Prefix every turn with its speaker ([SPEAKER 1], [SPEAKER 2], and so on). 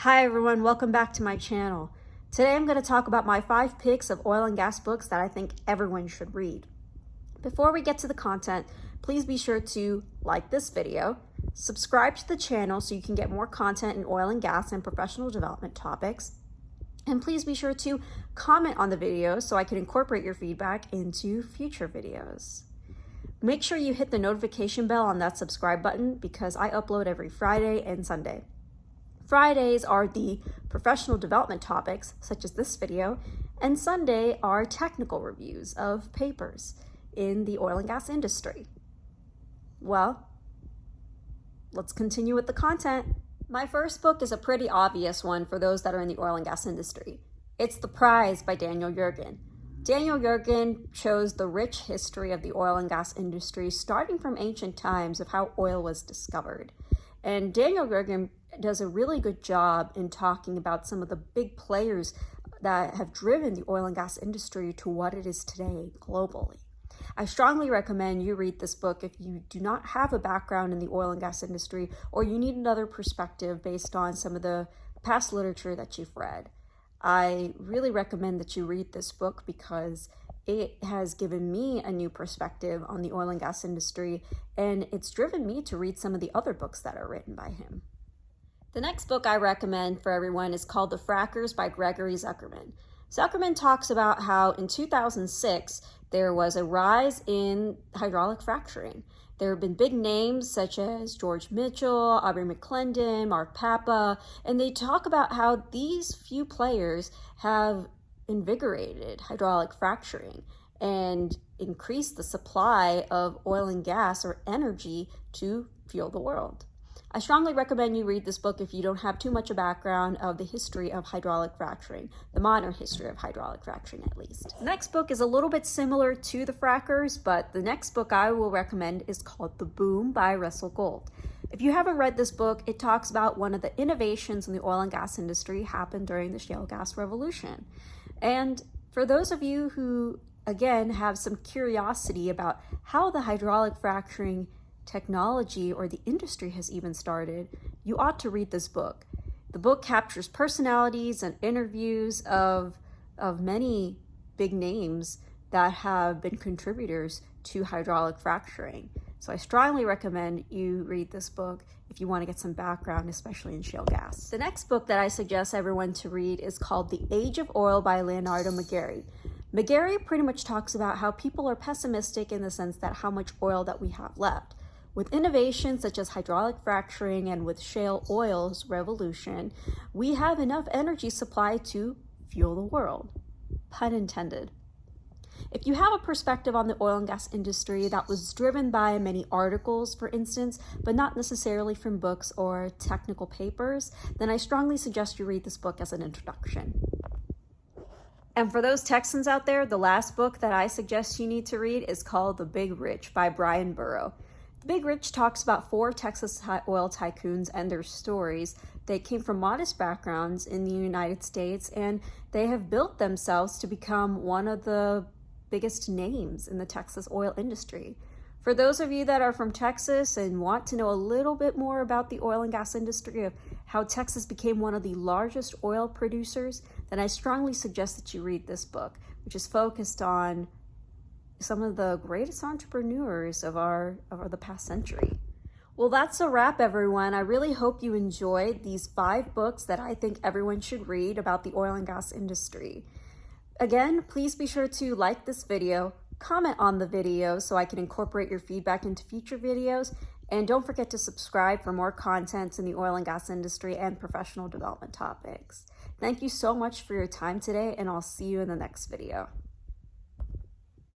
[SPEAKER 1] Hi everyone, welcome back to my channel. Today I'm going to talk about my 5 picks of oil and gas books that I think everyone should read. Before we get to the content, please be sure to like this video, subscribe to the channel so you can get more content in oil and gas and professional development topics, and please be sure to comment on the video so I can incorporate your feedback into future videos. Make sure you hit the notification bell on that subscribe button because I upload every Friday and Sunday. Fridays are the professional development topics, such as this video, and Sunday are technical reviews of papers in the oil and gas industry. Well, let's continue with the content. My first book is a pretty obvious one for those that are in the oil and gas industry. It's The Prize by Daniel Yergin. Daniel Yergin shows the rich history of the oil and gas industry, starting from ancient times of how oil was discovered. And Daniel Yergin does a really good job in talking about some of the big players that have driven the oil and gas industry to what it is today globally. I strongly recommend you read this book if you do not have a background in the oil and gas industry or you need another perspective based on some of the past literature that you've read. I really recommend that you read this book because it has given me a new perspective on the oil and gas industry, and it's driven me to read some of the other books that are written by him. The next book I recommend for everyone is called The Frackers by Gregory Zuckerman. Zuckerman talks about how in 2006, there was a rise in hydraulic fracturing. There have been big names such as George Mitchell, Aubrey McClendon, Mark Papa, and they talk about how these few players have invigorated hydraulic fracturing and increased the supply of oil and gas or energy to fuel the world. I strongly recommend you read this book if you don't have too much a background of the history of hydraulic fracturing, the modern history of hydraulic fracturing at least. The next book is a little bit similar to The Frackers, but the next book I will recommend is called The Boom by Russell Gold. If you haven't read this book, it talks about one of the innovations in the oil and gas industry happened during the shale gas revolution. And for those of you who, again, have some curiosity about how the hydraulic fracturing technology or the industry has even started, you ought to read this book. The book captures personalities and interviews of many big names that have been contributors to hydraulic fracturing. So I strongly recommend you read this book if you want to get some background, especially in shale gas. The next book that I suggest everyone to read is called The Age of Oil by Leonardo Magari. Magari pretty much talks about how people are pessimistic in the sense that how much oil that we have left. With innovations such as hydraulic fracturing and with shale oil's revolution, we have enough energy supply to fuel the world. Pun intended. If you have a perspective on the oil and gas industry that was driven by many articles, for instance, but not necessarily from books or technical papers, then I strongly suggest you read this book as an introduction. And for those Texans out there, the last book that I suggest you need to read is called The Big Rich by Brian Burrow. The Big Rich talks about 4 Texas oil tycoons and their stories. They came from modest backgrounds in the United States, and they have built themselves to become one of the biggest names in the Texas oil industry. For those of you that are from Texas and want to know a little bit more about the oil and gas industry, of how Texas became one of the largest oil producers, then I strongly suggest that you read this book, which is focused on some of the greatest entrepreneurs of the past century. Well, that's a wrap, everyone. I really hope you enjoyed these 5 books that I think everyone should read about the oil and gas industry. Again, please be sure to like this video, comment on the video so I can incorporate your feedback into future videos, and don't forget to subscribe for more content in the oil and gas industry and professional development topics. Thank you so much for your time today, and I'll see you in the next video.